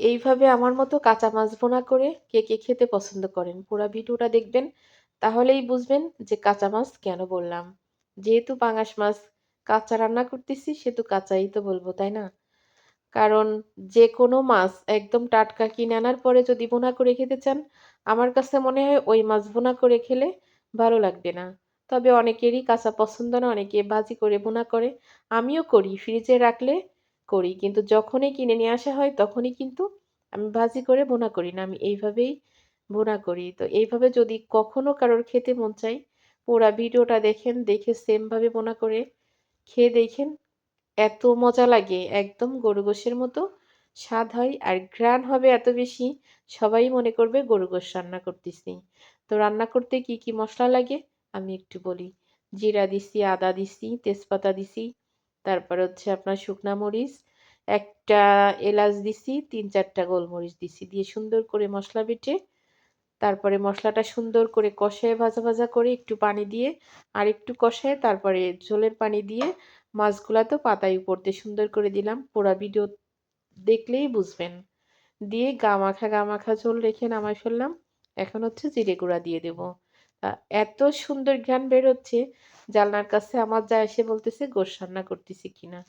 এইভাবে আমার মতো কাঁচা মাছ ভুনা করে কে খেতে পছন্দ করেন? পুরা ভিডিওটা দেখবেন। তাহলেই বুঝবেন যে কাঁচা মাছ কেন বললাম। যেহেতু পাঙাশ মাছ কাঁচা রান্না করতেছি সেহেতু কাঁচাই তো বলব, তাই না? কারণ যেকোনো মাছ একদম টাটকা কিনে আনার পরে যদি ভুনা করে খেতে চান, আমার কাছে মনে হয় ওই মাছ ভুনা করে খেলে ভালো লাগবে না। তবে অনেকেরই কাঁচা পছন্দ না, অনেকে ভাজি করে ভুনা করে। আমিও করি, ফ্রিজে রাখলে করি। কিন্তু যখনই কিনে নিয়ে আসা হয় তখনই কিন্তু আমি ভাজি করে ভুনা করি না। আমি এইভাবেই ভুনা করি। তো এইভাবে যদি কখনো কারোর খেতে মন চায়, পুরা ভিডিওটা দেখেন, দেখে সেম ভাবে ভুনা করে খেয়ে দেখেন। এত মজা লাগে, একদম গরু গোশের মতো স্বাদ হয় আর ঘ্রাণ হবে এত বেশি, সবাই মনে করবে গরু গোশ রান্না করতেছি। তো রান্না করতে কি মসলা লাগে আমি একটু বলি। জিরা দিছি, আদা দিছি, তেজপাতা দিছি, তারপর হচ্ছে আপনার শুকনা মরিচ, একটা এলাচ দিছি, ৩-৪ টা গোলমরিচ দিছি। দিয়ে সুন্দর করে মসলা বেটে তারপরে মসলাটা সুন্দর করে কষায় ভাজা করে একটু পানি দিয়ে আরেকটু কষায় তারপরে ঝোলের পানি দিয়ে মাছগুলা তো পাতায় উপর দিয়ে সুন্দর করে দিলাম। পুরা ভিডিও দেখলেই বুঝবেন। দিয়ে গা মাখা ঝোল রেখে নামায় ফেললাম। এখন হচ্ছে জিরে গুঁড়া দিয়ে দেব। আ এত সুন্দর ঘ্রাণ বের হচ্ছে, জানলার কাছে আমার যা এসে বলতেছে গোশ রান্না করতেছি কিনা।